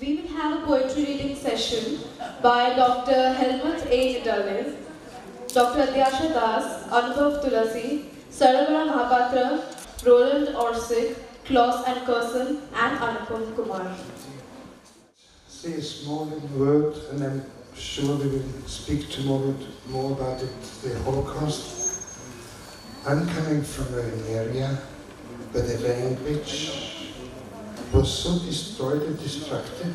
We will have a poetry reading session by Dr. Helmut A. Nidale, Dr. Adyasha Das, Anubhav Tulasi, Sarabala Mahapatra, Roland Orsic, Klaus and Curson, and Anupam Kumar. Say a small little word, and I'm sure we will speak tomorrow more about it, the Holocaust. I'm coming from an area where the language was so destroyed and destructed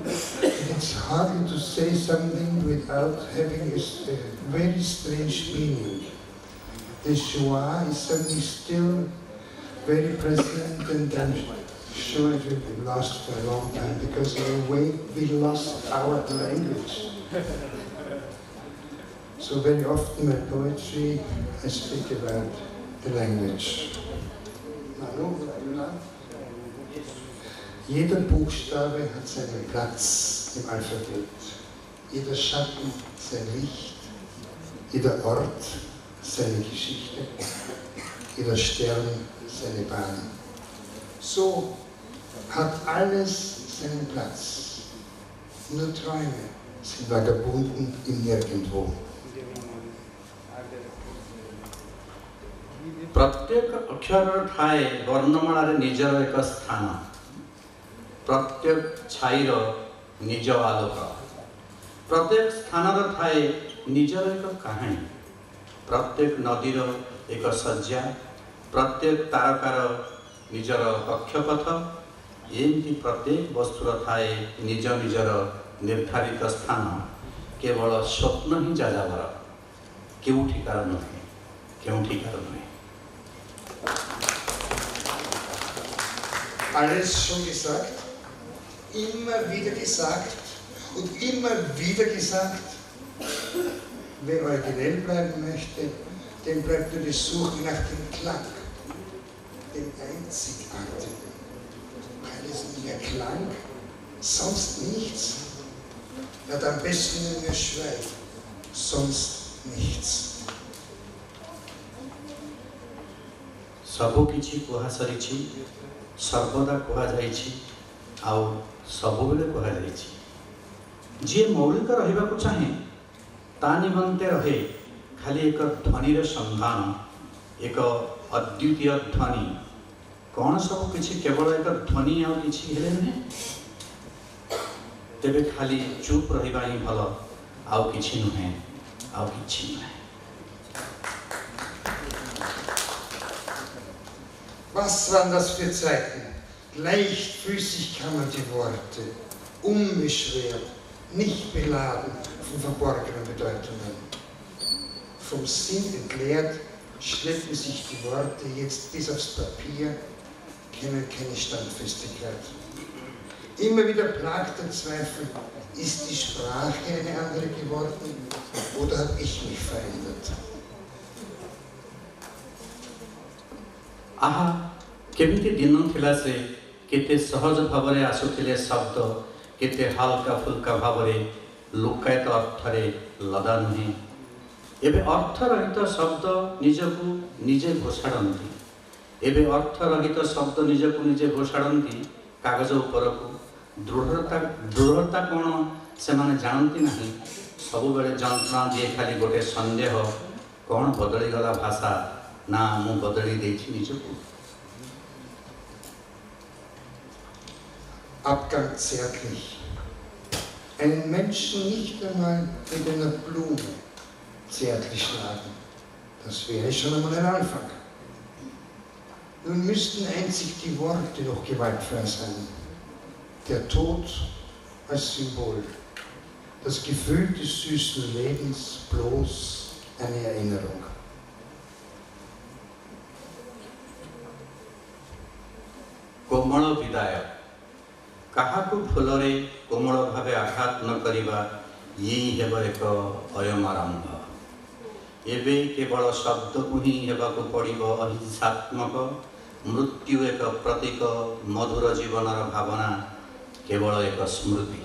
that it's hard to say something without having a very strange meaning. The Shoah is something still very present, and I'm sure it will last for a long time, because in a way we lost our language. So very often in my poetry I speak about the language. Jeder Buchstabe hat seinen Platz im Alphabet. Jeder Schatten sein Licht, jeder Ort seine Geschichte, jeder Stern seine Bahn. So hat alles seinen Platz. Nur Träume sind Vagabunden im Nirgendwo. प्रत्येक अक्षर ठाए वर्णमाला निजर एक स्थान, प्रत्येक छाईर निज आलोक, प्रत्येक स्थानर थाए निजर एक कहानी, प्रत्येक नदीर एक सज्जा, प्रत्येक तारकार निजर कक्षपथ, एमती प्रत्येक वस्तुर थाए निज निजर निर्धारित स्थान। केवल स्वप्न ही जाजावर, केउठिकार नुहे, केउठिकार नुहे। Alles schon gesagt, immer wieder gesagt und immer wieder gesagt. Wer originell bleiben möchte, dem bleibt nur die Suche nach dem Klang, dem Einzigartigen. Alles nur der Klang, sonst nichts. Na dann am besten nur schweigen, sonst nichts. सबु किछि कुहा सरिछि, सर्वदा कुहा जाइछि, आउ सबुबेले कुहा जाइछि। जे मौलिक रहिबाकु चाहे ता निमन्ते रहे खाली एक ध्वनिर संधान, एक अद्वितीय ध्वनि। कौन सब किछि केवल एक ध्वनि आउ किछि हेले नहे, तेबे खाली चुप रहिबा ही भल, आउ किछि नुहे, आउ किछि नुहे। Was waren das für Zeiten? Leichtfüßig kamen die Worte, unbeschwert, nicht beladen von verborgenen Bedeutungen. Vom Sinn entleert schleppen sich die Worte jetzt bis aufs Papier, kennen keine Standfestigkeit. Immer wieder plagt der Zweifel, ist die Sprache eine andere geworden oder habe ich mich verändert? आहा केमिति दिन थिला से केते सहज भावरे आसुथिले शब्द, केते हल्का फुल्का भावरे लुकायत अर्थरे लदा नुहे। एबे अर्थ रहित शब्द निजकु निजे घोषाड़ती, एबे अर्थ रहित शब्द निजकु निजे घोषाड़ती कागज उपरकु। दृढ़ता कौन से माने जानती नहीं, सबु बेले जंत्रणा दिए खाली गोटे संदेह, कौन बदली गला भाषा ना मु बदली देछि निजकु। Abgang zärtlich. Einen Menschen nicht einmal mit einer Blume zärtlich schlagen, das wäre schon einmal ein Anfang. Nun müssten einzig die Worte noch gewaltfrei sein. Der Tod als Symbol, das Gefühl des süßen Lebens bloß eine Erinnerung. कोमल विदाय, काहाकु फुलरे कोमल भावे आघात न करिबा, यही हेब एक अयम आरंभ। एबे केवल शब्द को ही हेबाकु पड़िबो अहिंसात्मक, मृत्यु एक प्रतीक, मधुर जीवनर भावना केवल एक स्मृति।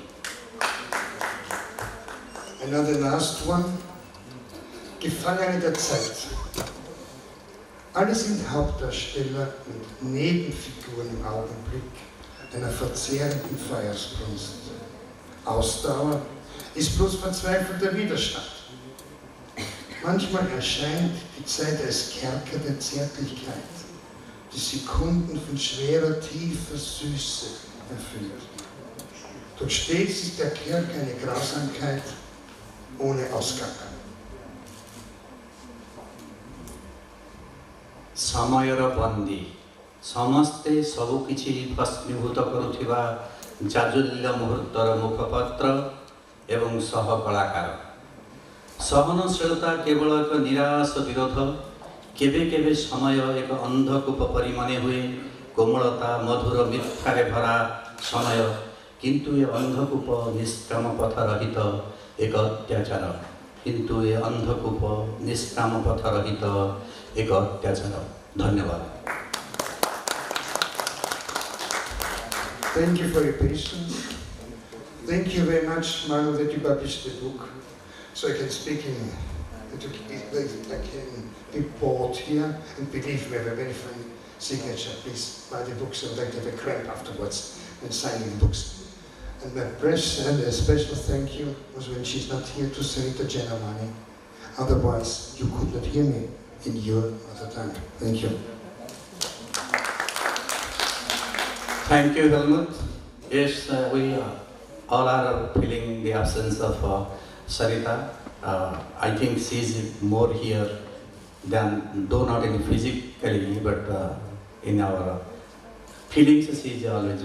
Another last one. Gefangene der Zeit. Alle sind Hauptdarsteller und Nebenfiguren im Augenblick, einer verzehrenden Feuersbrunst. Ausdauer ist bloß verzweifelter Widerstand. Manchmal erscheint die Zeit als Kerker der Zärtlichkeit, die Sekunden von schwerer, tiefer Süße erfüllt. Doch stets ist der Kerker eine Grausamkeit ohne Ausgang. ସମୟର ବନ୍ଦୀ ସମସ୍ତେ ସବୁକିଛି ଭସ୍ମୀଭୂତ କରୁଥିବା ଜାଜୁଲ୍ୟ ମୁହୂର୍ତ୍ତର ମୁଖପତ୍ର ଏବଂ ସହକଳାକାର। ସହନଶୀଳତା କେବଳ ଏକ ନିରାଶ ବିରୋଧ। କେବେ କେବେ ସମୟ ଏକ ଅନ୍ଧକୂପ ପରି ମନେ ହୁଏ, କୋମଳତା ମଧୁର ମିଥ୍ୟାରେ ଭରା ସମୟ, କିନ୍ତୁ ଏ ଅନ୍ଧକୂପ ନିଷ୍କାମ ପଥ ରହିତ ଏକ ଅତ୍ୟାଚାର। କିନ୍ତୁ ଏ ଅନ୍ଧକୂପ ନିଷ୍କାମ ପଥ ରହିତ ଏକ ଅତ୍ୟାଚାର। ଧନ୍ୟବାଦ। Thank you for your patience. Thank you very much, Manu, that you published the book, so I can speak in, I can be bought here, and believe me, I have a very fine signature. Please buy the books. I would like to have a cramp afterwards when signing the books. And my and a special thank you was when she's not here to Sarita Janamani. Otherwise, you could not hear me in your mother tongue. Thank you. Thank you, Helmut. Yes, we all are feeling the absence of Sarita. I think she is more here than, though not in physically, but in our feelings, she is always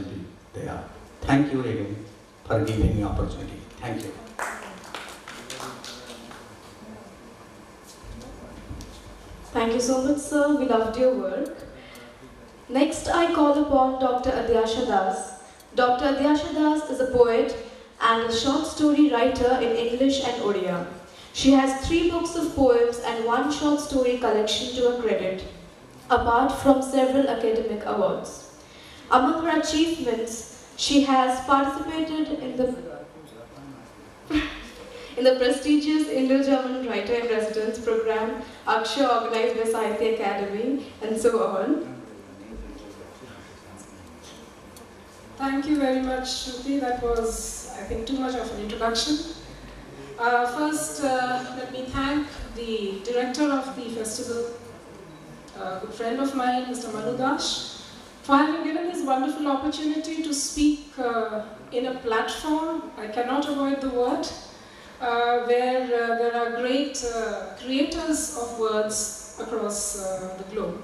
there. Thank you again for giving me opportunity. Thank you. Thank you so much, sir. We loved your work. Next, I call upon Dr. Adyasha Das. Dr. Adyasha Das is a poet and a short story writer in English and Odia. She has 3 books of poems and 1 short story collection to her credit, apart from several academic awards. Among her achievements, she has participated in the prestigious Indo-German Writer-in-Residence program, Aksha, organized by Sahitya Academy, and so on. Thank you very much, Shruti. That was, I think, too much of an introduction. First, let me thank the director of the festival, a good friend of mine, Mr. Manu Das, for having given this wonderful opportunity to speak in a platform, I cannot avoid the word, where there are great creators of words across the globe.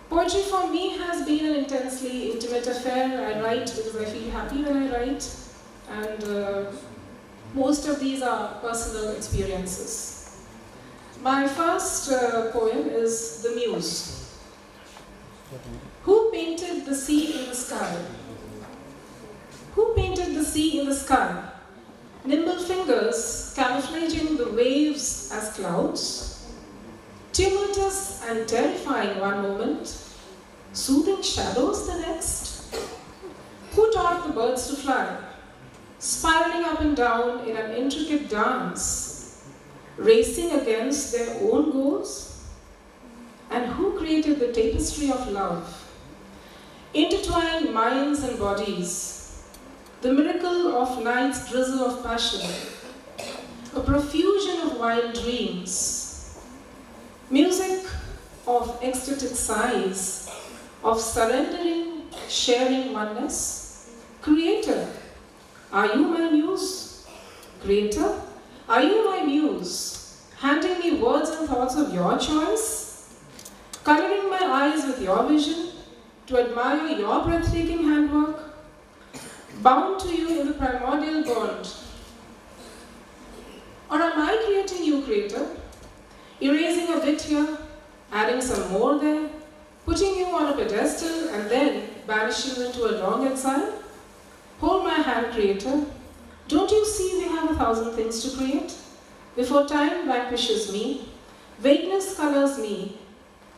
Poetry for me has been an intensely intimate affair. I write because I feel happy when I write, and most of these are personal experiences. My first poem is The Muse. Who painted the sea in the sky? Who painted the sea in the sky? Nimble fingers camouflaging the waves as clouds, tumultuous and terrifying one moment, soothing shadows the next. Who taught the birds to fly, spiraling up and down in an intricate dance, racing against their own goals? And who created the tapestry of love, intertwined minds and bodies, the miracle of night's drizzle of passion, a profusion of wild dreams, music of ecstatic sighs, of surrendering, sharing oneness? Creator, are you my muse? Creator, are you my muse? Handing me words and thoughts of your choice? Coloring my eyes with your vision to admire your breathtaking handwork? Bound to you in the primordial bond? Or am I creating you, Creator? Erasing a bit here, adding some more there, putting you on a pedestal and then banishing you into a long exile? Hold my hand, Creator. Don't you see we have 1,000 things to create? Before time vanquishes me, vagueness colors me,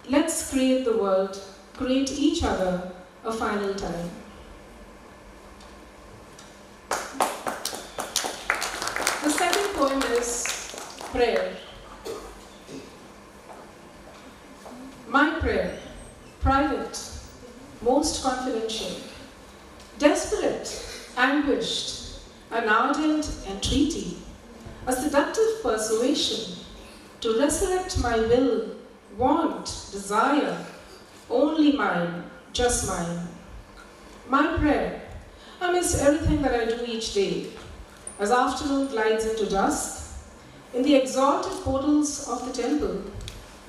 let's create the world, create each other a final time. The second poem is Prayer. My prayer, private, most confidential, Desperate, anguished, an ardent entreaty, a seductive persuasion to resurrect my will, want, desire, only mine, just mine. My prayer, amidst everything that I do each day, as afternoon glides into dusk, in the exalted portals of the temple,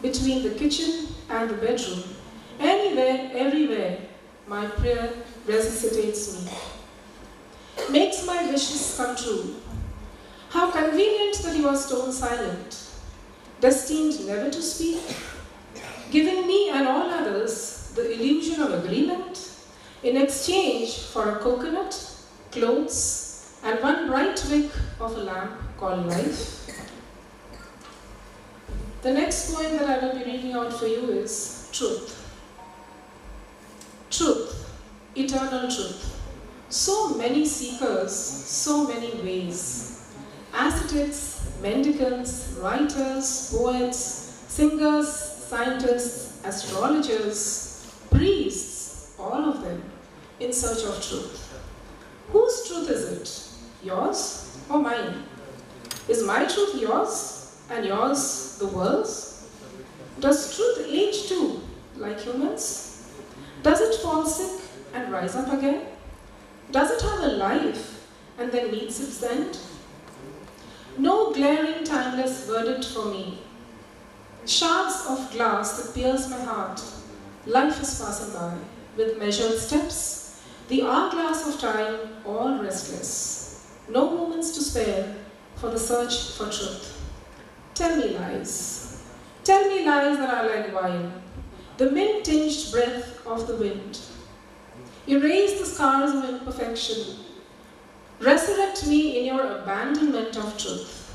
between the kitchen and the bedroom, anywhere, everywhere, my prayer resuscitates me, makes my wishes come true. How convenient that you are stone silent, destined never to speak, giving me and all others the illusion of agreement in exchange for a coconut, clothes, and one bright wick of a lamp called life. The next poem that I will be reading out for you is Truth. Truth, eternal truth. So many seekers, so many ways. Ascetics, mendicants, writers, poets, singers, scientists, astrologers, priests, all of them in search of truth. Whose truth is it? Yours or mine? Is my truth yours and yours the world's? Does truth age too, like humans? Does it fall sick and rise up again? Does it have a life and then meets its end? No glaring timeless verdict for me. Shards of glass that pierce my heart. Life is passing by with measured steps. The hourglass of time all restless. No moments to spare for the search for truth. Tell me lies. Tell me lies that are like wine, the mint-tinged breath of the wind. Erase the scars of imperfection. Resurrect me in your abandonment of truth.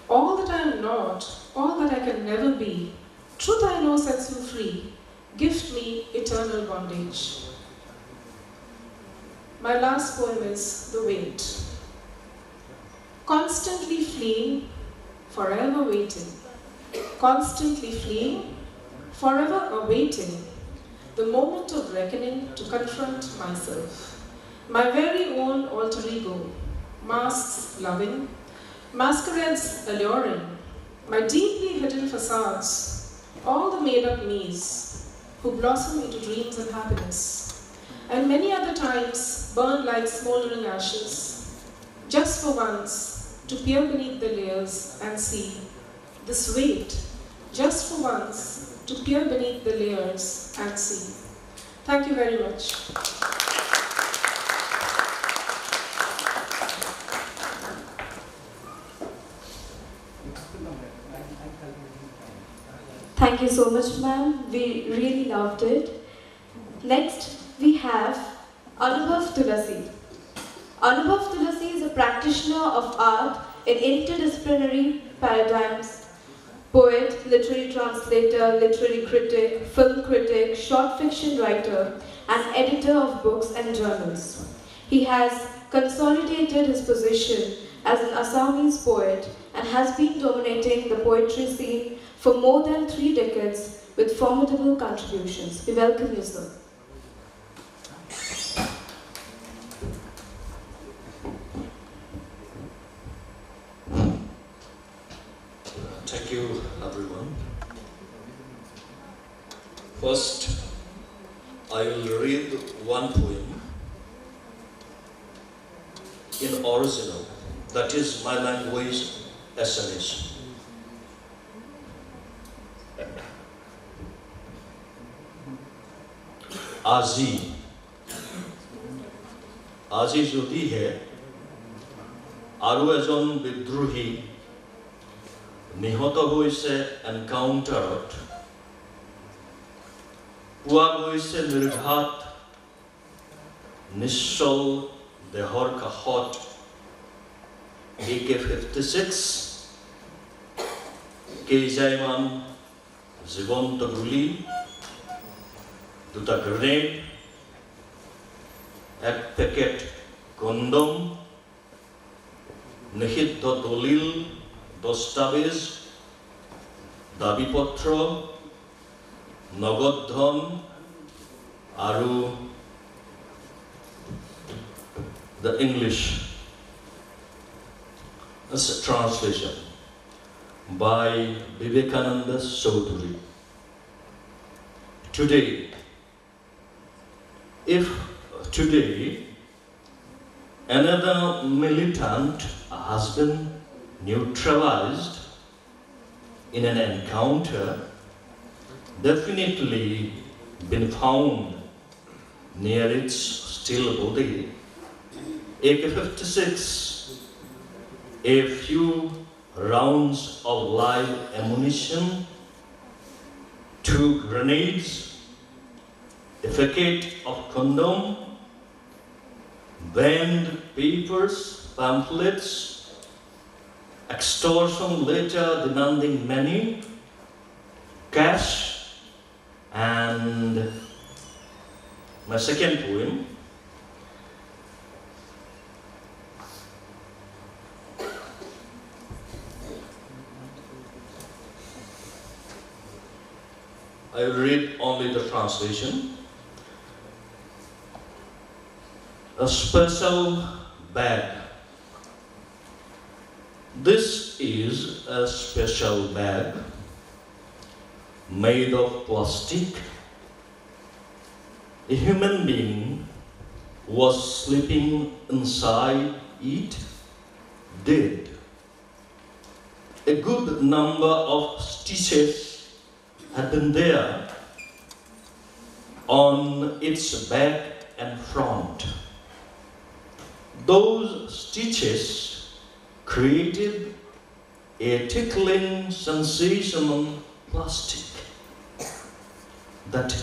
All that I am not, all that I can never be, truth I know sets you free. Gift me eternal bondage. My last poem is The Wait. Constantly fleeing, forever waiting. Constantly fleeing, forever awaiting the moment of reckoning to confront myself. My very own alter ego, masks loving, masquerades alluring, my deeply hidden facades, all the made-up me's who blossom into dreams and happiness, and many other times burn like smoldering ashes, just for once to peer beneath the layers and see this weight, just for once to peer beneath the layers and see. Thank you very much. Thank you so much, ma'am. We really loved it. Next, we have Anubhav Tulasi. Anubhav Tulasi is a practitioner of art in interdisciplinary paradigms, poet, literary translator, literary critic, film critic, short fiction writer, and editor of books and journals. He has consolidated his position as an Assamese poet and has been dominating the poetry scene for more than 3 decades with formidable contributions. We welcome you, sir. Thank you, everyone. First, I will read one poem in original, that is my language, Assamese. আজি যদিহে আৰু এজন বিদ্ৰোহী নিহত হৈছে এনকাউণ্টাৰত, পোৱা গৈছে নিৰ্ঘাত নিশ্চল দেহৰ কাষত AK-56, কেইজাইমান জীৱন্ত গুলি, 2টা গ্ৰেনেড, 1 পেকেট কণ্ডম, নিষিদ্ধ দলিল, দস্তাবেজ, দাবীপত্ৰ, নগদ ধন আৰু the English translation by Vivekananda Chaudhuri. Today, if today another militant has been neutralized in an encounter, definitely been found near its still body, AK-56, a few rounds of live ammunition, 2 grenades, a packet of condom, banned papers, pamphlets, extortion letter demanding money, cash, and my second poem, I will read only the translation. A special bag. This is a special bag made of plastic. A human being was sleeping inside it, dead. A good number of stitches had been there on its back and front. Those stitches created a tickling sensation on plastic. That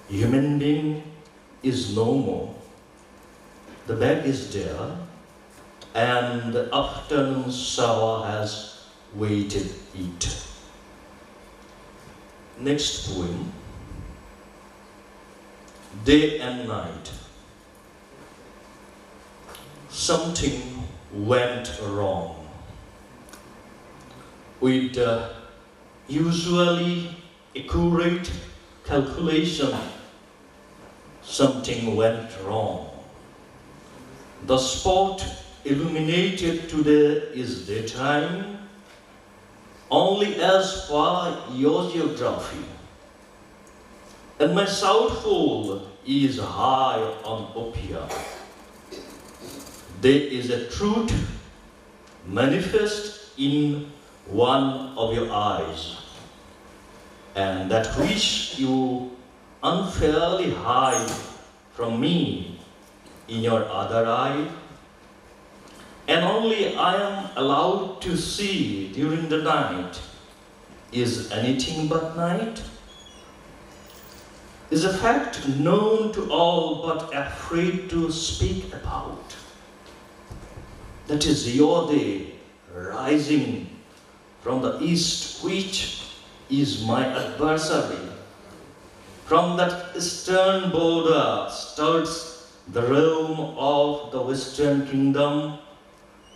human being is no more. The bag is there, and the afternoon shower has weighted it. Next poem, Day and Night. Something went wrong. With usually accurate calculation, something went wrong. The spot illuminated today is daytime, only as per your geography. And my south pole is high on Opia. There is a truth manifest in one of your eyes, and that which you unfairly hide from me in your other eye, and only I am allowed to see during the night, is anything but night? Is a fact known to all but afraid to speak about. That is your day rising from the east, which is my adversary. From that eastern border starts the realm of the western kingdom,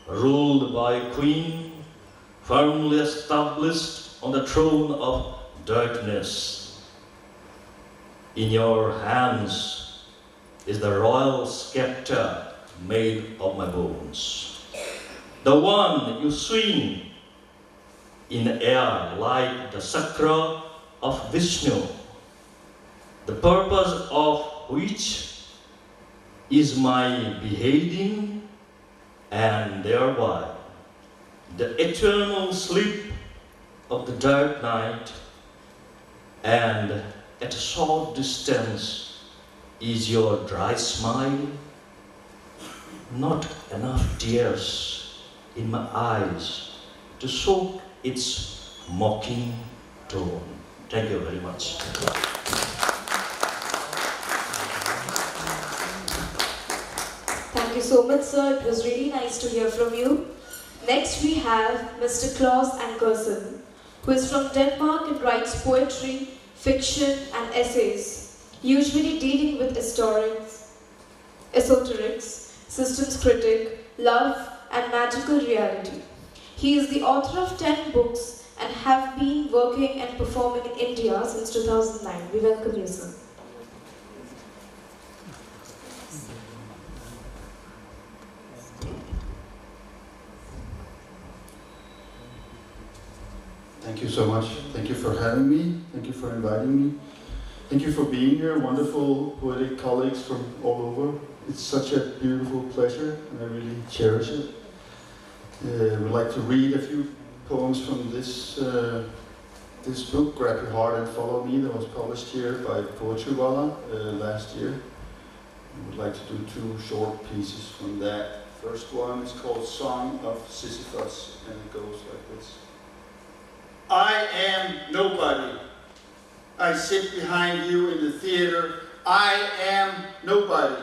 ruled by a queen, firmly established on the throne of darkness. In your hands is the royal scepter made of my bones. The one you swing in the air like the chakra of Vishnu, the purpose of which is my beheading and thereby the eternal sleep of the dark night, and at a short distance is your dry smile, not enough tears in my eyes to soak its mocking tone. Thank you very much. Thank you so much, sir. It was really nice to hear from you. Next, we have Mr. Claus Ankersen, who is from Denmark and writes poetry, fiction, and essays, usually dealing with esoterics, systems critic, love, and magical reality. He is the author of 10 books and have been working and performing in India since 2009. We welcome you, sir. much. Thank you for having me. Thank you for inviting me. Thank you for being here, wonderful poetic colleagues from all over. It's such a beautiful pleasure, and I really cherish it. We'd like to read a few poems from this book, Grab Your Heart and Follow Me, that was published here by Poetry Walla last year. I would like to do two short pieces from that. First one is called Song of Sisyphus, and it goes like this. I am nobody. I sit behind you in the theater. I am nobody.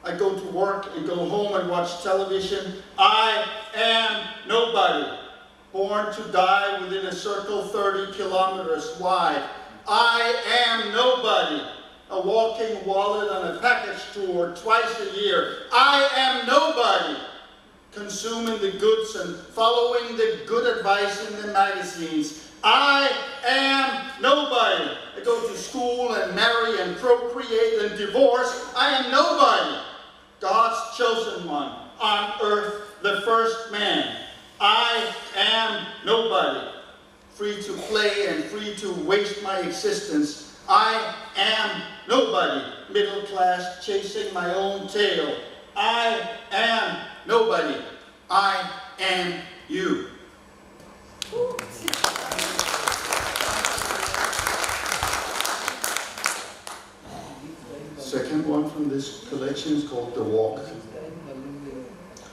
I go to work and go home and watch television. I am nobody. Born to die within a circle 30 kilometers wide. I am nobody. A walking wallet on a package tour twice a year. I am nobody. Consuming the goods and following the good advice in the magazines. I am nobody. I go to school and marry and procreate and divorce. I am nobody. God's chosen one on earth, the first man. I am nobody. Free to play and free to waste my existence. I am nobody. Middle class, chasing my own tail. I am nobody. I am you. Second one from this collection is called The Walk.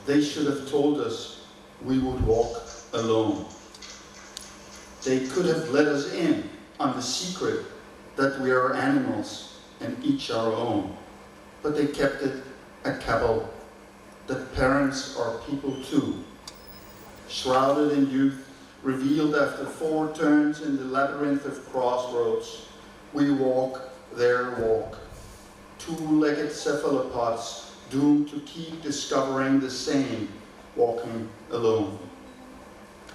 They should have told us we would walk alone. They could have let us in on the secret that we are animals and each our own. But they kept it a cabal, that parents are people too. Shrouded in youth, revealed after 4 turns in the labyrinth of crossroads, we walk their walk. 2-legged cephalopods doomed to keep discovering the same, walking alone.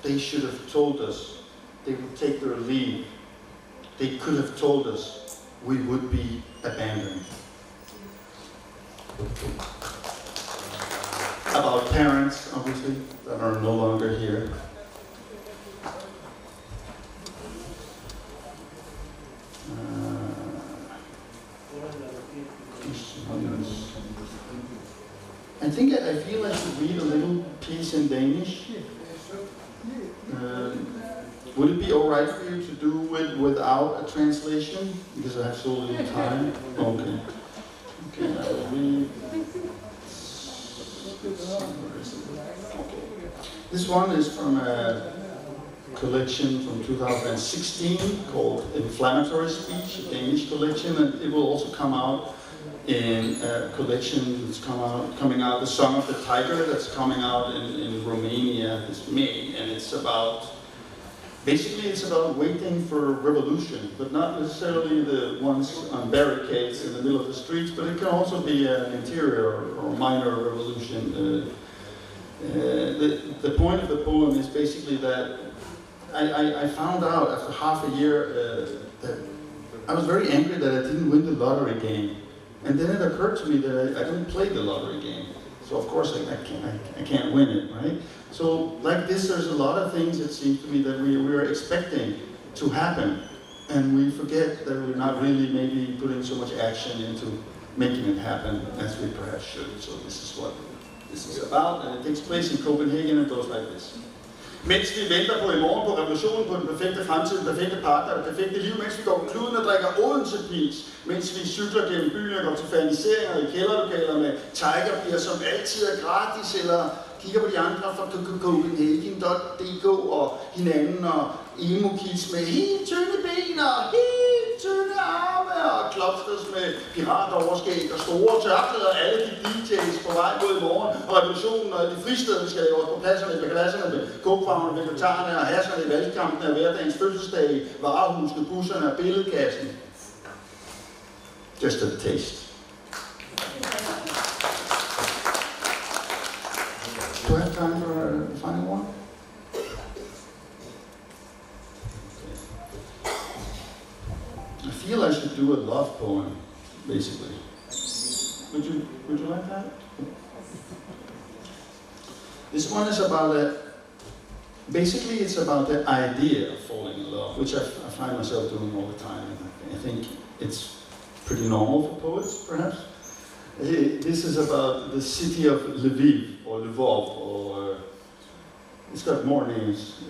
They should have told us they would take their leave. They could have told us we would be abandoned. About parents, obviously, that are no longer here. I feel I should read a little piece in Danish. Would it be all right for you to do it without a translation? Because I have so little time. Okay. Okay, I will read. Okay. This one is from a collection from 2016 called Inflammatory Speech, a Danish collection, and it will also come out in a collection that's coming out, The Song of the Tiger, that's coming out in Romania this May, and it's about, basically it's about waiting for revolution, but not necessarily the ones on barricades in the middle of the streets, but it can also be an interior or minor revolution. The point of the poem is basically that I found out after half a year that I was very angry that I didn't win the lottery game. And then it occurred to me that I don't play the lottery game. So of course I can't win it, right? So like this, there's a lot of things, it seems to me, that we are expecting to happen. And we forget that we're not really maybe putting so much action into making it happen as we perhaps should. So this is what this is about, and it takes place in Copenhagen, and it goes like this. Mens vi venter på i morgen, på revolutionen, på den perfekte fremtid, den perfekte partner, det perfekte liv, mens vi går på kluden og drikker Odense-pils, mens vi cykler gennem byen og går til faniseringer i kælderlokaler med tigerbier, som altid er gratis, eller kigger på de andre fra Copenhagen.dk og hinanden og emo-kids med helt tynde ben og helt tynde arme og klopsters med piratoverskæg og store tørklæder, alle de DJ's på vej mod i morgen, og revolutionen og de fristeder, vi skal lave os på pladserne, ved klasserne, med kokfarverne, vegetarerne og hasserne i valgkampen af hverdagens fødselsdag, varehusene, busserne og billedkassen. Just a taste. Do I have time for the final one? I feel I should do a love poem, basically. Would you like that? This one is about Basically, it's about the idea of falling in love, which I find myself doing all the time. And I think it's pretty normal for poets, perhaps. This is about the city of Lviv, or Lvov, or it's got more names.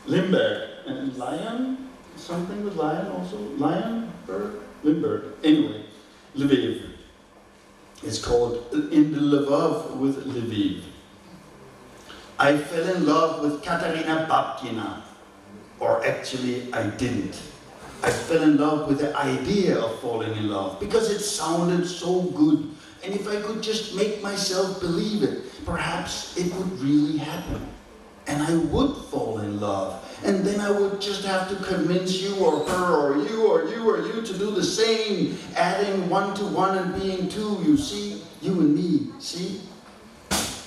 Limburg, and Lion, something with Lion also? Lionberg? Limburg. Anyway, Lviv. It's called In the Lvov with Lviv. I fell in love with Katarina Babkina, or actually I didn't. I fell in love with the idea of falling in love because it sounded so good, and if I could just make myself believe it, perhaps it would really happen. And I would fall in love, and then I would just have to convince you or her or you or you or you to do the same, adding 1 to 1 and being 2, you see? You and me, see?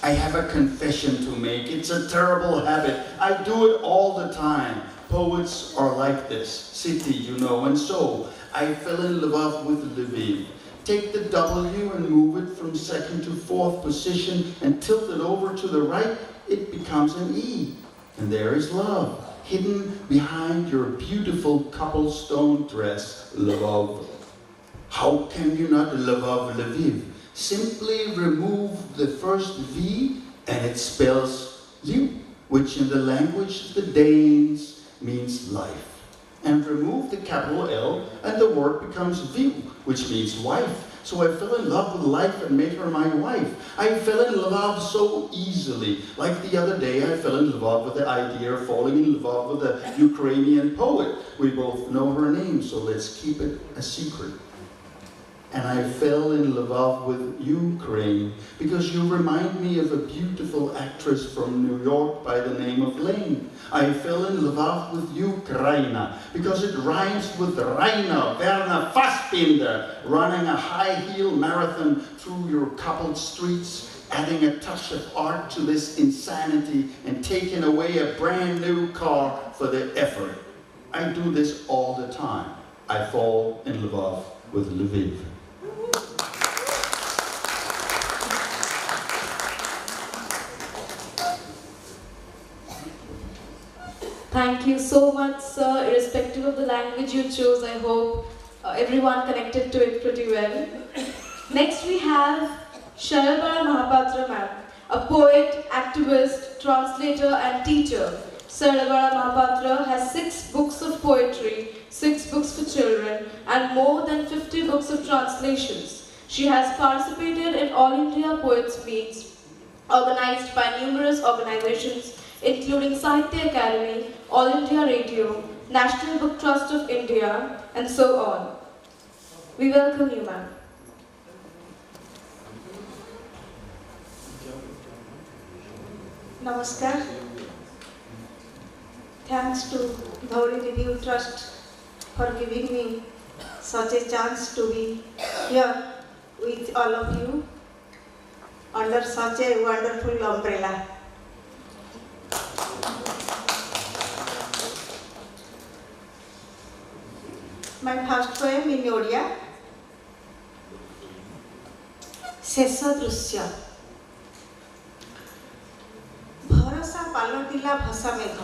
I have a confession to make. It's a terrible habit. I do it all the time. Poets are like this. City, you know, and so I fell in love with Lviv. Take the W and move it from 2nd to 4th position and tilt it over to the right, it becomes an E. And there is love, hidden behind your beautiful cobblestone dress, Lvov. How can you not love Lviv? Simply remove the first V and it spells Liv, which in the language of the Danes means life. And remove the capital L and the word becomes Viv, which means wife. So I fell in love with life and made her my wife. I fell in love so easily. Like the other day, I fell in love with the idea of falling in love with a Ukrainian poet. We both know her name, so let's keep it a secret. And I fell in love with Ukraine because you remind me of a beautiful actress from New York by the name of Lane. I fell in love with Ukraina because it rhymes with Rainer Werner Fassbinder running a high-heel marathon through your cobbled streets, adding a touch of art to this insanity and taking away a brand new car for the effort. I do this all the time. I fall in love with Lviv. Thank you so much, sir. Irrespective of the language you chose, I hope everyone connected to it pretty well. Next we have Sharabara Mahapatra ma'am, a poet, activist, translator and teacher. Sharabara Mahapatra has 6 books of poetry, 6 books for children and more than 50 books of translations. She has participated in All India Poets Meets organized by numerous organizations including Sahitya Academy, All India Radio, National Book Trust of India, and so on. We welcome you, ma'am. Namaskar. Thanks to Dhauli Review Trust for giving me such a chance to be here with all of you under such a wonderful umbrella. My first poem in Odia. ଶେଷ ଦୃଶ୍ୟ। ଭରସା ପାଲଟିଲା ଭସା ମେଘ।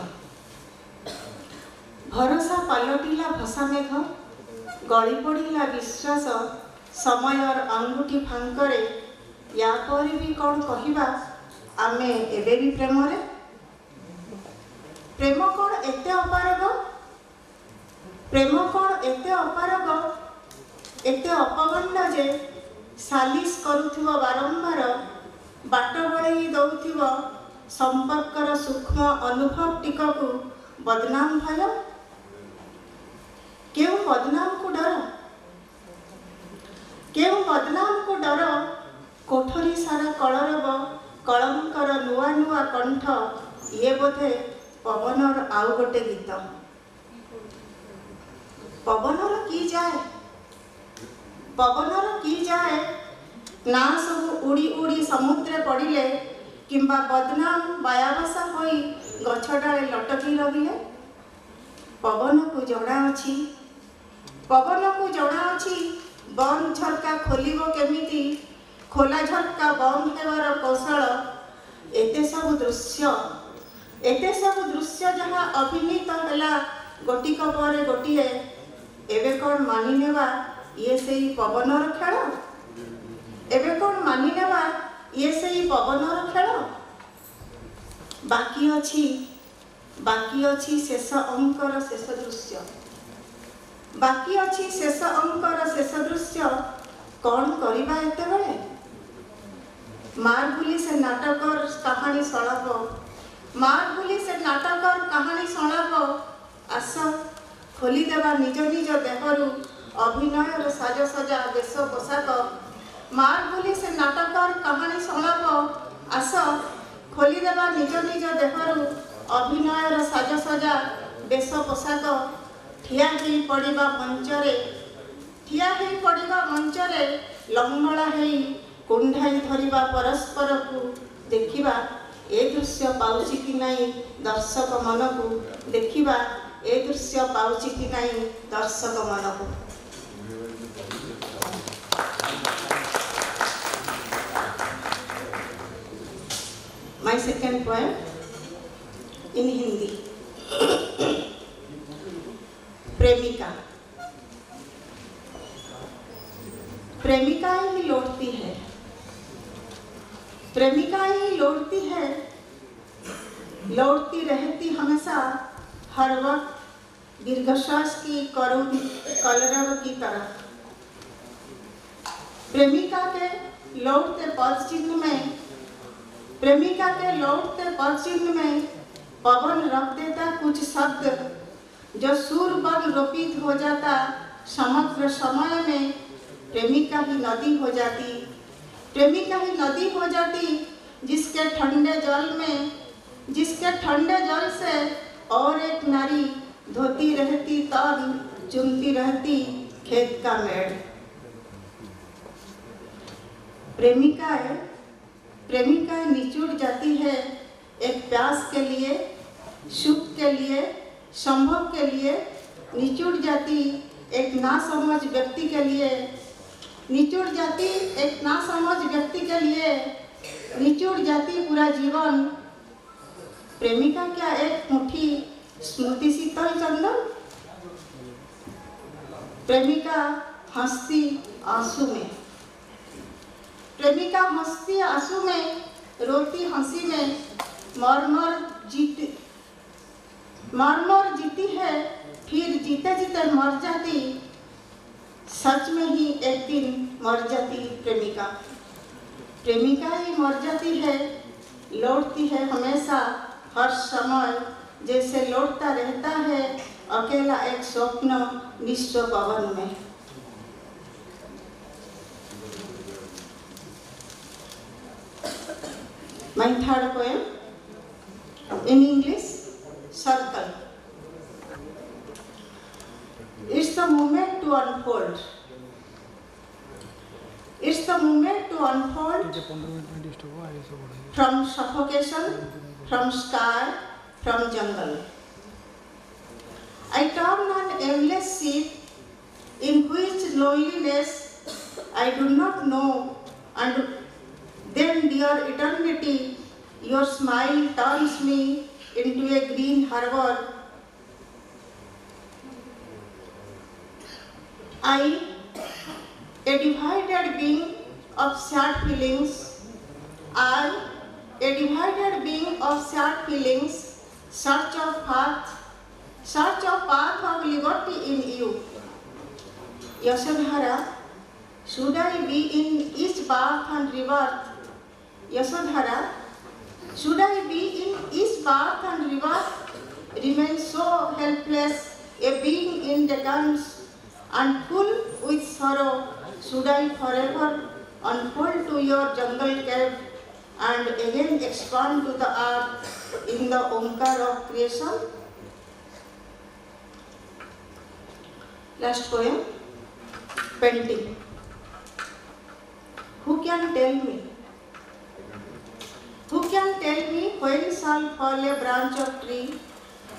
ଭରସା ପାଲଟିଲା ଭସା ମେଘ। ଗଳି ପଡ଼ିଲା ବିଶ୍ୱାସ ସମୟର ଆଙ୍ଗୁଠି ଫାଙ୍କରେ। ୟା ପରେ ବି କ'ଣ କହିବା ଆମେ ଏବେ ବି ପ୍ରେମରେ। ପ୍ରେମ କ'ଣ ଏତେ ଅପାରଗ? ପ୍ରେମ କ'ଣ ଏତେ ଅପାରଗ, ଏତେ ଅପଗଣ୍ଡ ଯେ ସାଲିସ କରୁଥିବ ବାରମ୍ବାର, ବାଟ ବଳେଇ ଦେଉଥିବ ସମ୍ପର୍କର ସୂକ୍ଷ୍ମ ଅନୁଭବ ଟିକକୁ ବଦନାମ ଭୟ। କେଉଁ ବଦନାମକୁ ଡର? କେଉଁ ବଦନାମକୁ ଡର? କୋଠରୀ ସାରା କଳରବ କଳଙ୍କର ନୂଆ ନୂଆ କଣ୍ଠ। ଇଏ ବୋଧେ ପବନର ଆଉ ଗୋଟେ ଗୀତ। ପବନର କି ଯାଏ? ପବନର କି ଯାଏ? ନା ସବୁ ଉଡ଼ି ଉଡ଼ି ସମୁଦ୍ରେ ପଡ଼ିଲେ କିମ୍ବା ବଦନାମ ବାୟାବାସା ହୋଇ ଗଛ ଡାଳେ ଲଟକି ରହିଲେ। ପବନକୁ ଜଣାଅଛି, ପବନକୁ ଜଣାଅଛି ବନ୍ଦ ଝରକା ଖୋଲିବ କେମିତି, ଖୋଲା ଝରକା ବନ୍ଦ ହେବାର କୌଶଳ। ଏତେ ସବୁ ଦୃଶ୍ୟ एते सब दृश्य जहाँ अभिनीत है गोटिक पर गोटे एवं कौन मानि नेवा ये से पवनर खेल एवं कौन मानि नेवा ये से पवनर खेल बाकी अच्छी शेष अंकर शेष दृश्य बाकी अच्छी शेष अंकर शेष दृश्य कौन करवा एत बेले मार भूली से नाटकर कहानी सड़क मार भूली से नाटकर कहानी सड़क आस खोलीदेवा निज निज देहरु अभिनयर साजसजा वेश पोशाक मार भूली से नाटकर कहानी सड़क आस खोलीदेवा निज निज देहरु अभिनयर साजसजा वेश पोशाक ठिया ही पड़िबा मंचरे लंगड़ा हेई कुंडाई धरिबा परस्पर को देखिबा ए दृश्य पाउछि कि नहीं दर्शक मन को देखिबा ए दृश्य पाउछि कि नहीं दर्शक मन को My second poem in Hindi. प्रेमिका प्रेमिका ही लौटती है प्रेमिका ही लौटती है लौटती रहती हमेशा हर वक्त दीर्घश्वास की करुण कलरव की तरह प्रेमिका के लौटते पद चिन्ह में प्रेमिका के लौटते पद चिन्ह में पवन रख देता कुछ शब्द जो सूर बन रोपित हो जाता समग्र समय में प्रेमिका ही नदी हो जाती प्रेमिका ही नदी हो जाती जिसके ठंडे जल से और एक नारी धोती रहती तन चुनती रहती खेत का मेड़ प्रेमिका निचुड़ जाती है एक प्यास के लिए सुख के लिए संभव के लिए निचुड़ जाती एक नासमझ व्यक्ति के लिए निचुड़ जाती एक नासमझ व्यक्ति के लिए निचुड़ जाती पूरा जीवन प्रेमिका क्या एक मुट्ठी स्मृति शीतल चंदन प्रेमिका हंसती आंसू में प्रेमिका हंसती आंसू में रोती हंसी में मरमर जीती है फिर जीते जीते मर जाती सच में ही एक दिन मर जाती प्रेमिका ही मर जाती है लौटती है हमेशा हर समय जैसे लौटता रहता है अकेला एक स्वप्न निश्चय पवन में My third poem in English, Circle. It's the moment to unfold. It's the moment to unfold from suffocation, from sky, from jungle. I turn an aimless ship in which loneliness I do not know, and then, dear eternity, your smile turns me into a green harbor. I, a divided being of shared feelings, search of path of liberty in you. Yasodhara, should I be in each birth and rebirth? Yasodhara, should I be in each birth and rebirth, remain so helpless, a being in decadence and full with sorrow? Should I forever unfold to your jungle cave and again expand to the earth in the omkar of creation? Last poem, Painting. Who can tell me? Who can tell me when shall fall a branch of tree,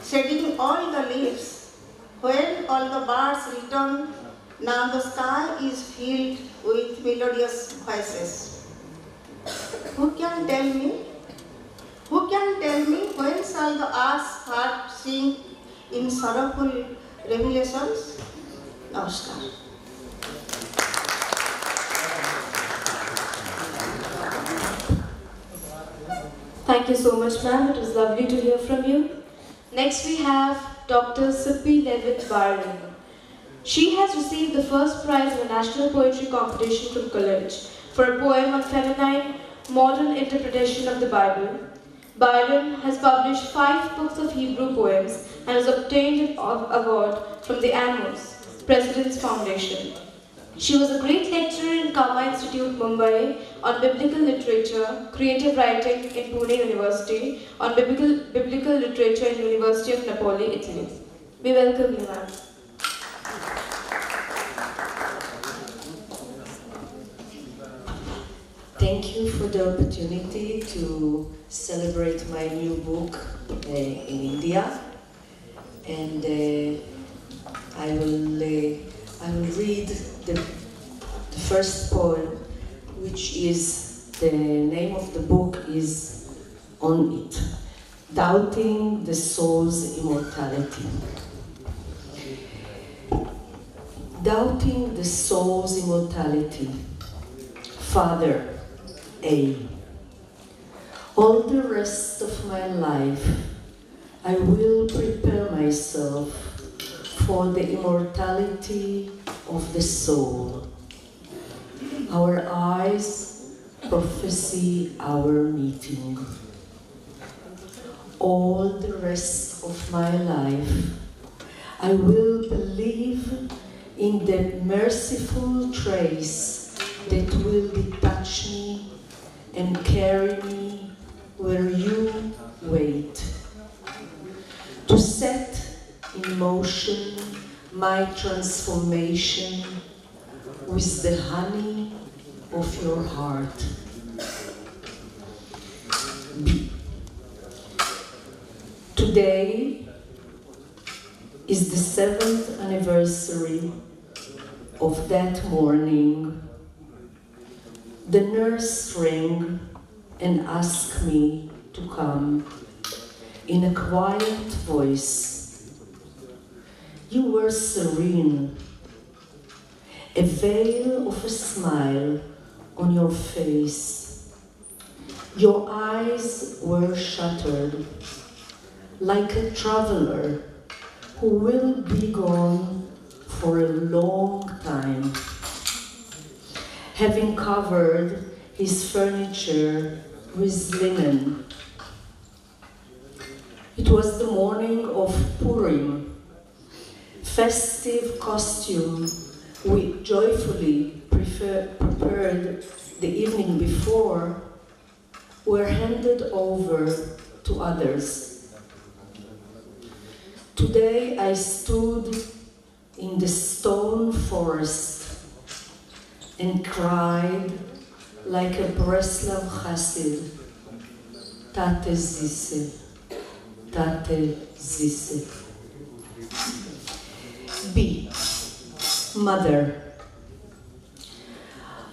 shedding all the leaves, when all the birds return, now the sky is filled with melodious voices? Who can tell me? Who can tell me when shall the earth's heart sink in sorrowful revelations? Namaskar. Thank you so much, ma'am. It was lovely to hear from you. Next, we have Dr. Sippy Levitt Byron. She has received the first prize in a national poetry competition from college for a poem on feminine, modern interpretation of the Bible. Byron has published 5 books of Hebrew poems and has obtained an award from the Amos, President's Foundation. She was a great lecturer in Kama Institute, Mumbai, on biblical literature, creative writing in Pune University, on biblical literature in University of Napoli, Italy. We welcome you, ma'am. Thank you for the opportunity to celebrate my new book in India, and I will read the first poem, which is, the name of the book is On It, Doubting the Soul's Immortality. Doubting the soul's immortality. Father, A. All the rest of my life, I will prepare myself for the immortality of the soul. Our eyes prophesy our meeting. All the rest of my life, I will believe in the merciful trace that will detach me and carry me where you wait. To set in motion my transformation with the honey of your heart. B. Today is the 7th anniversary of that morning. The nurse rang and asked me to come in a quiet voice. You were serene, a veil of a smile on your face. Your eyes were shuttered, like a traveler who will be gone for a long time, having covered his furniture with linen. It was the morning of Purim. Festive costume we joyfully prepared the evening before were handed over to others. Today I stood in the stone forest and cried like a Breslav Chassid, Tate Zise, Tate Zise. B. Mother.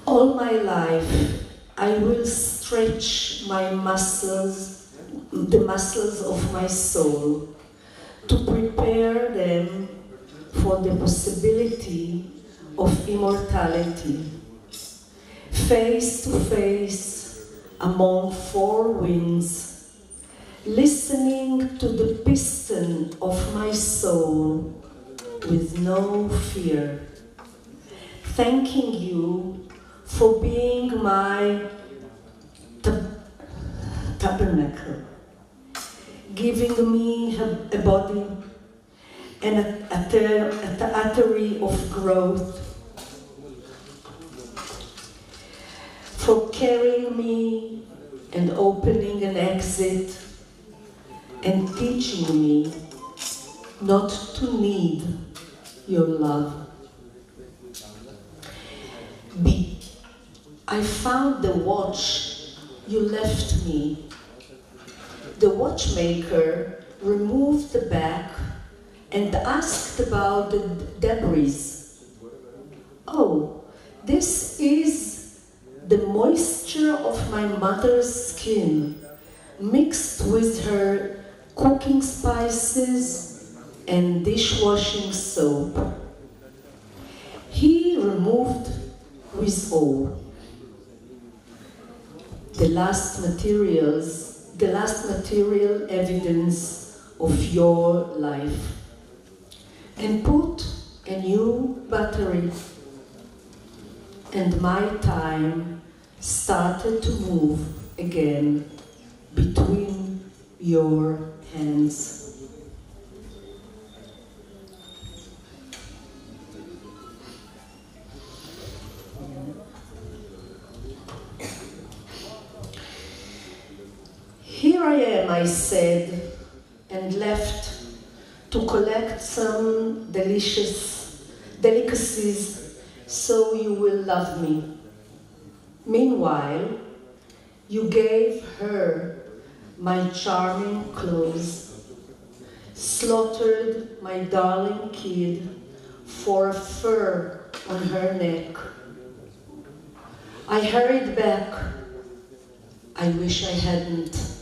All my life I will stretch my muscles, the muscles of my soul, to prepare them for the possibility of immortality. Face to face among 4 winds, listening to the piston of my soul with no fear, thanking you for being my tabernacle, giving me a body and a artery of growth, for carrying me and opening an exit and teaching me not to need your love. B. I found the watch you left me. The watchmaker removed the back and asked about the debris. Oh, this is the moisture of my mother's skin mixed with her cooking spices and dishwashing soap. He removed with awe the last material evidence of your life, and put a new battery, and my time started to move again between your hands. Here I am, I said, and left to collect some delicacies so you will love me. Meanwhile, you gave her my charming clothes, slaughtered my darling kid for a fur on her neck. I hurried back. I wish I hadn't,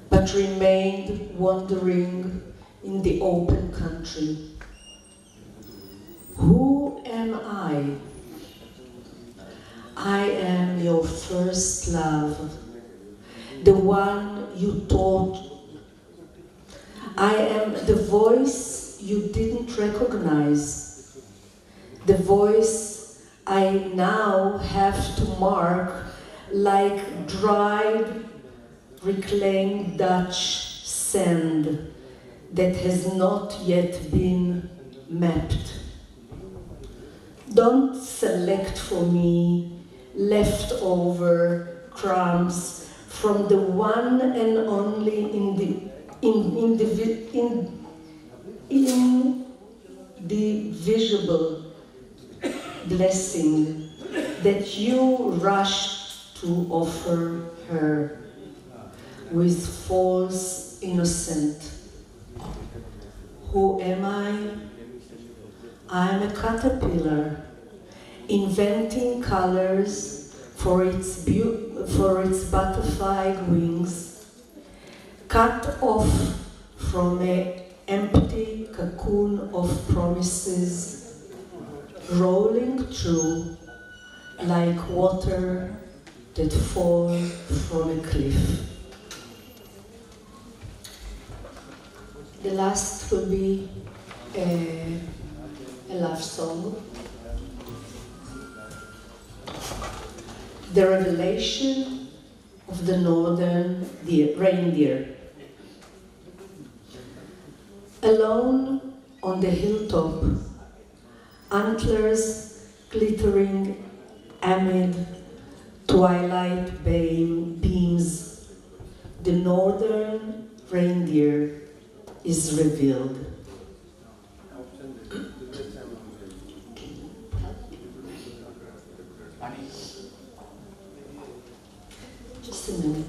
but remained wandering in the open country. Who am I? I am your first love, the one you taught. I am the voice you didn't recognize, the voice I now have to mark like dried, reclaimed Dutch sand that has not yet been mapped. Don't select for me leftover crumbs from the one and only indivisible blessing that you rushed to offer her with false innocence. Who am I? I'm a caterpillar, inventing colors for its butterfly wings, cut off from an empty cocoon of promises, rolling through like water that falls from a cliff. The last will be a love song. The Revelation of the Northern Reindeer. Alone on the hilltop, antlers glittering amid twilight beams, the northern reindeer is revealed. Just a minute.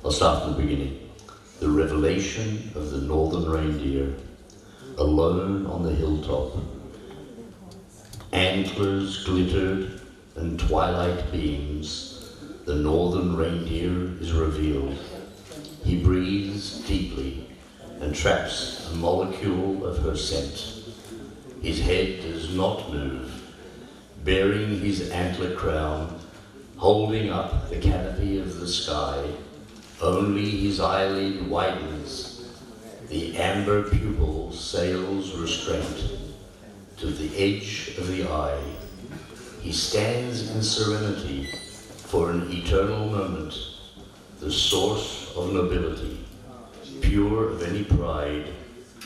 I'll start from the beginning. The revelation of the northern reindeer, alone on the hilltop. Antlers glittered and twilight beams. The northern reindeer is revealed. He breathes deeply and traps a molecule of her scent. His head does not move, bearing his antler crown, holding up the canopy of the sky. Only his eyelid widens, the amber pupil sails restraint to the edge of the eye. He stands in serenity for an eternal moment, the source of nobility, pure of any pride,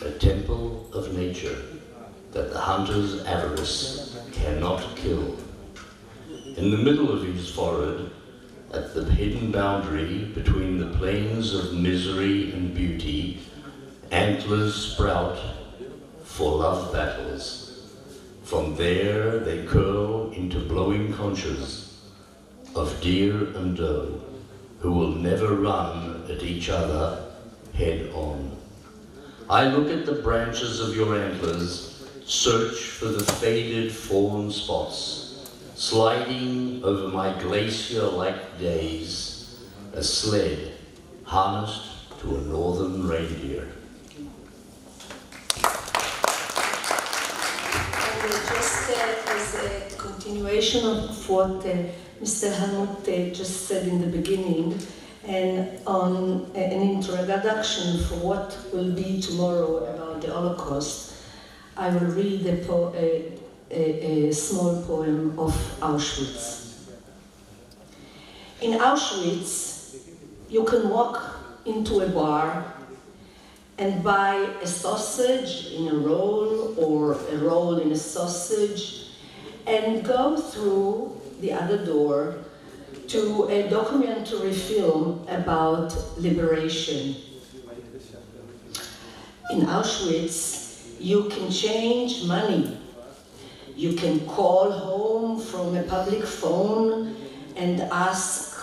a temple of nature that the hunter's avarice cannot kill. In the middle of his forehead, at the hidden boundary between the plains of misery and beauty, antlers sprout for love battles. From there they curl into blowing conches of deer and doe, who will never run at each other head on. I look at the branches of your antlers, search for the faded fallen spots, sliding over my glacier-like days, a sled harnessed to a northern reindeer. Just as a continuation of what Mr. Helmut just said in the beginning, and on an introduction for what will be tomorrow about the Holocaust, I will read a small poem of Auschwitz. In Auschwitz, you can walk into a bar and buy a sausage in a roll or a roll in a sausage and go through the other door to a documentary film about liberation. In Auschwitz, you can change money. You can call home from a public phone and ask,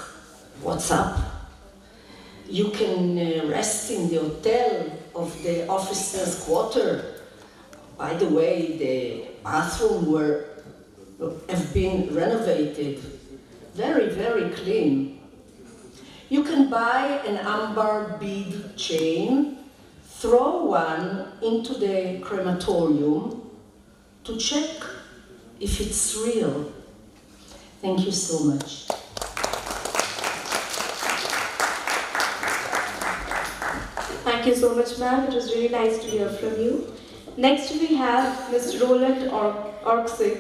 "What's up?" You can rest in the hotel of the officers' quarter. By the way, the bathroom have been renovated. Very, very clean. You can buy an amber bead chain, throw one into the crematorium to check if it's real. Thank you so much. Thank you so much, ma'am. It was really nice to hear from you. Next we have Ms. Roland Orksik.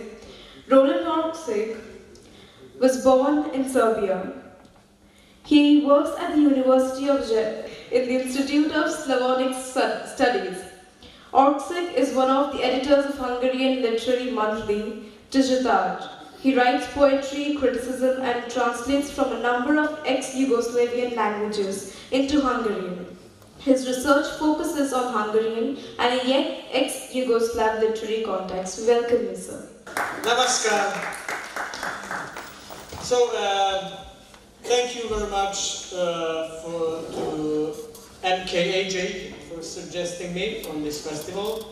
Roland Orksik was born in Serbia. He works at the University of in the Institute of Slavonic Studies. Orksik is one of the editors of Hungarian literary monthly Tisztaság. He writes poetry, criticism, and translates from a number of ex-Yugoslavian languages into Hungarian. His research focuses on Hungarian and a yet ex-Yugoslav literary context. Welcome you, sir. Namaskar. So, thank you very much to MKAJ for suggesting me on this festival.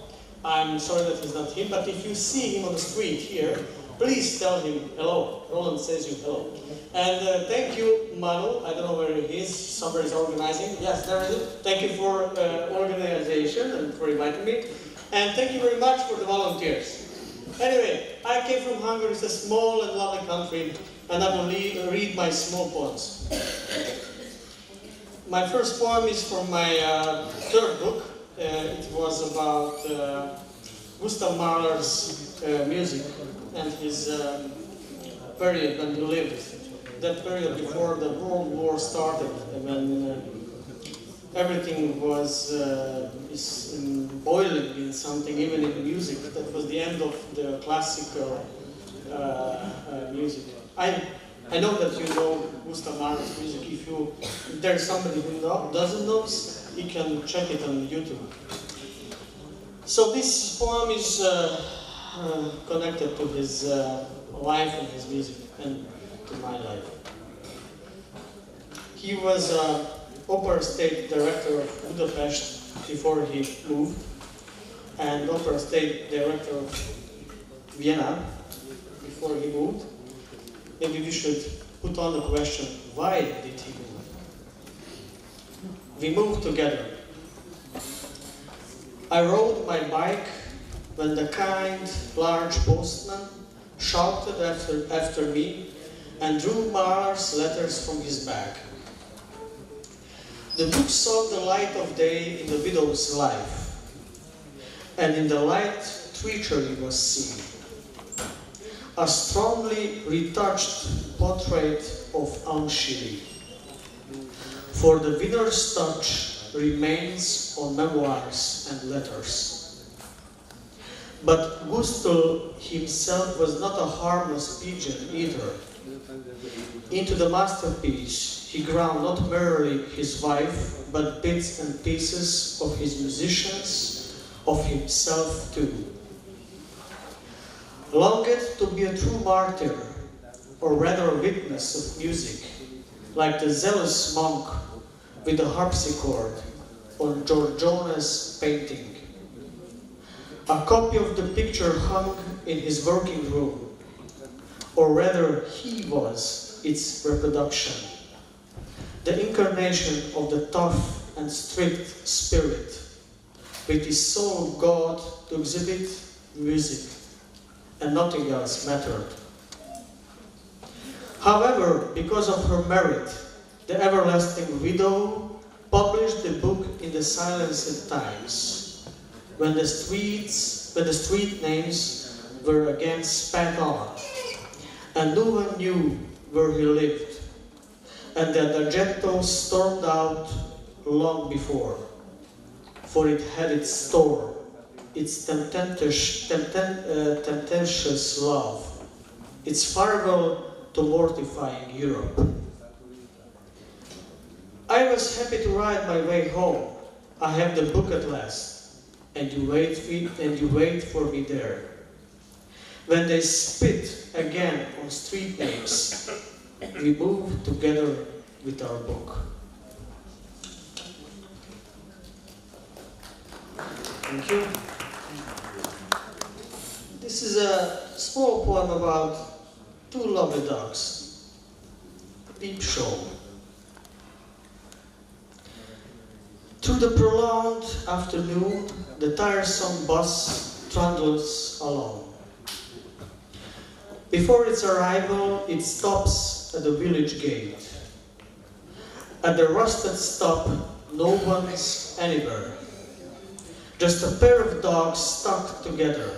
I'm sorry that he's not here, but if you see him on the street here, please tell him hello. Roland says you hello. And thank you, Manu. I don't know where he is. Somebody's organizing. Yes, there is it. Thank you for organization and for inviting me. And thank you very much for the volunteers. Anyway, I came from Hungary. It's a small and lovely country, and I will read my small poems. My first poem is from my third book. It was about Gustav Mahler's music and his period when he lived. That period before the World War started, when everything was boiling in something, even in music. That was the end of the classical music. I know that you know Gustav Mahler's music. If there's somebody who doesn't know, you can check it on YouTube. So this poem is connected to his life and his music, and to my life. He was Opera State Director of Budapest before he moved, and Opera State Director of Vienna before he moved. Maybe we should put on the question, why did he move? We moved together. I rode my bike when the kind, large postman shouted after me and drew Mahler's letters from his bag. The book saw the light of day in the widow's life, and in the light treachery was seen. A strongly retouched portrait of Anshiri. For the winner's touch remains on memoirs and letters. But Gustav himself was not a harmless pigeon either. Into the masterpiece he ground not merely his wife, but bits and pieces of his musicians, of himself too. Longed to be a true martyr, or rather a witness of music, like the zealous monk with the harpsichord on Giorgione's painting. A copy of the picture hung in his working room, or rather he was its reproduction, the incarnation of the tough and strict spirit, with his soul of God to exhibit music, and nothing else mattered. However, because of her merit, the everlasting widow published the book in the silenced times, when the street names were again spat on, and no one knew where he lived, and the Adagietto stormed out long before, for it had its store, its temptatious love, its farewell to mortifying Europe. I was happy to ride my way home. I have the book at last, and you wait for me there. When they spit again on street names, we move together with our book. Thank you. This is a small poem about two lovely dogs. Peep Show. Through the prolonged afternoon, the tiresome bus trundles along. Before its arrival, it stops at the village gate. At the rusted stop, no one's anywhere. Just a pair of dogs stuck together,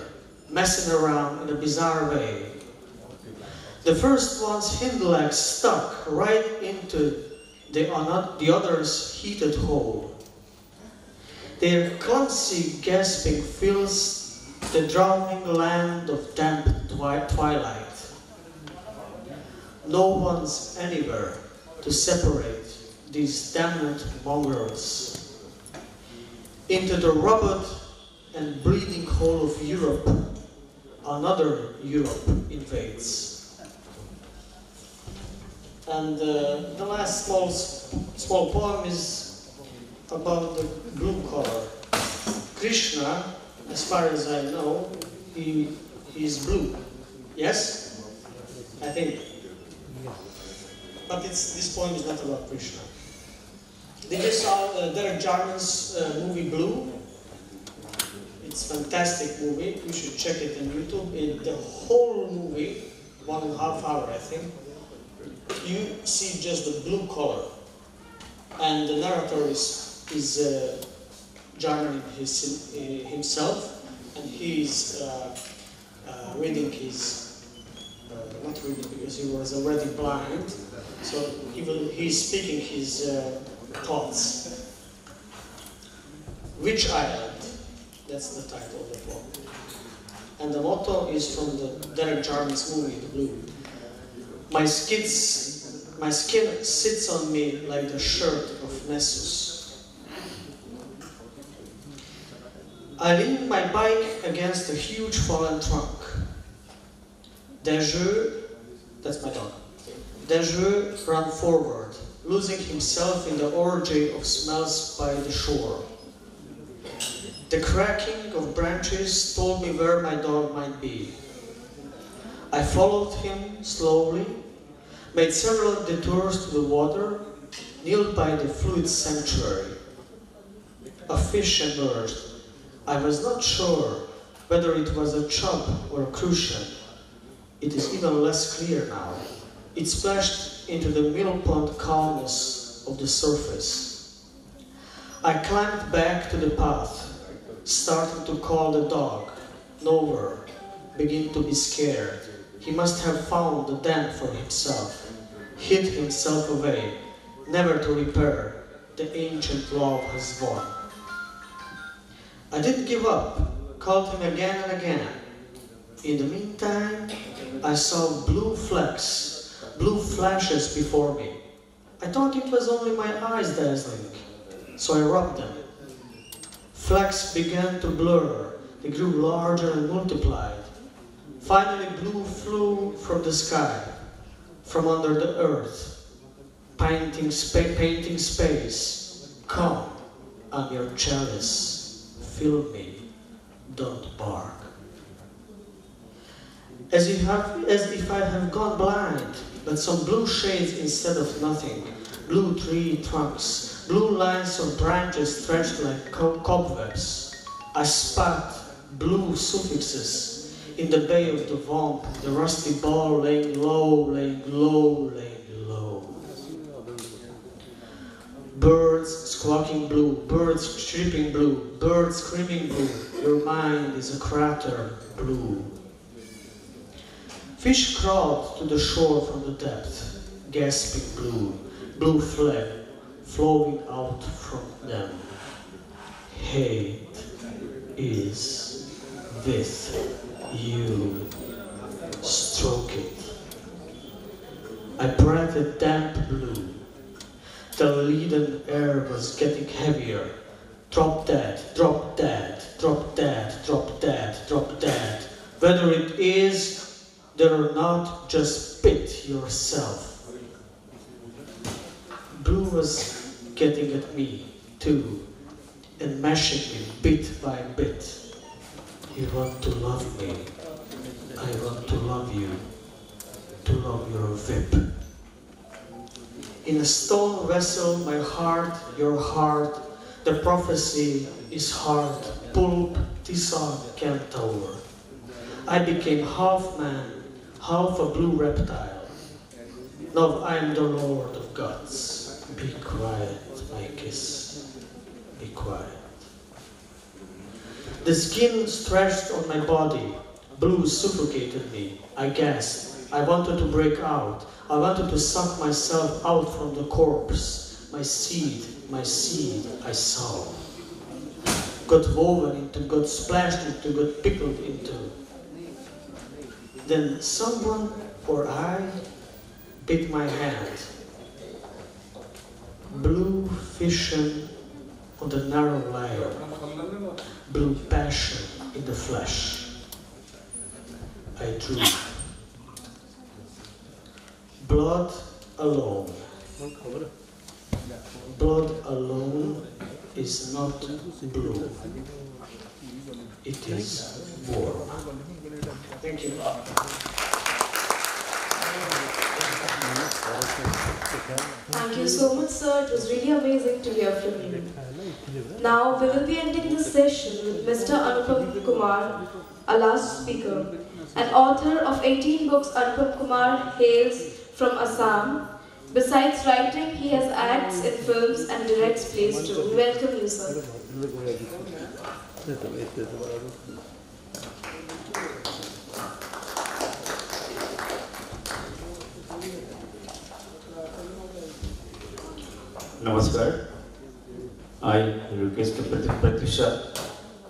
messing around in a bizarre way. The first one's hind leg stuck right into the other's heated hole. Their clumsy gasping fills the drowning land of damp twilight. No one's anywhere to separate these damned mongrels. Into the rubbered and bleeding hole of Europe, another Europe invades. And the last small poem is about the blue color. Krishna, as far as I know, he is blue. Yes? I think. But this poem is not about Krishna. Did you saw Derek Jarman's movie Blue? It's a fantastic movie. You should check it on YouTube. The whole movie, 1.5 hours, I think, you see just the blue color. And the narrator is Jarman himself, and he's reading his, not reading because he was already blind, so he's speaking his thoughts. Which Island? That's the title of the poem. And the motto is from the Derek Jarman's movie, The Blue. My skin sits on me like the shirt of Nessus. I lean my bike against a huge fallen trunk. Dejeu, that's my dog. Dejeu ran forward, losing himself in the orgy of smells by the shore. The cracking of branches told me where my dog might be. I followed him slowly, made several detours to the water, kneeled by the fluid sanctuary. A fish emerged. I was not sure whether it was a chub or a crucian. It is even less clear now. It splashed into the mill-pond calmness of the surface. I climbed back to the path, started to call the dog. Nowhere. Begin to be scared. He must have found the den for himself, hid himself away, never to repair. The ancient love has won. I didn't give up, called him again and again. In the meantime, I saw blue flashes before me. I thought it was only my eyes dazzling, so I rubbed them. Flecks began to blur, they grew larger and multiplied. Finally, blue flew from the sky, from under the earth. painting space. Come, I'm your chalice. Fill me, don't bark. As if I have gone blind, but some blue shades instead of nothing, blue tree trunks, blue lines of branches stretched like cobwebs. I spat blue suffixes in the bay of the vamp, the rusty ball laying low. Birds squawking blue, birds chirping blue, birds screaming blue. Your mind is a crater blue. Fish crawled to the shore from the depth, gasping blue, blue fled, flowing out from them. Hate is with you. Stroke it. I breathed damp blue. The leaden air was getting heavier. Drop dead, drop dead, drop dead, drop dead, drop dead. Whether it is there or not, just spit yourself. Blue was getting at me, too, and mashing me bit by bit. You want to love me. I want to love you. To love your whip. In a stone vessel, my heart, your heart, the prophecy is hard. Pulp, Tison, Centaur. I became half man, half a blue reptile. Now I am the Lord of gods. Be quiet, my kiss. Be quiet. The skin stretched on my body. Blue suffocated me. I gasped. I wanted to break out. I wanted to suck myself out from the corpse. My seed, I saw. Got woven into, got splashed into, got pickled into. Then someone or I bit my hand. Blue fission on the narrow layer. Blue passion in the flesh. I drew. Blood alone. Blood alone is not blue. It is warm. Thank you. Thank you so much, sir. It was really amazing to hear from you. Now we will be ending this session with Mr. Anupam Kumar, our last speaker. An author of 18 books, Anupam Kumar hails from Assam. Besides writing, he has acts in films and directs plays too. We welcome you, sir. Namaskar. I request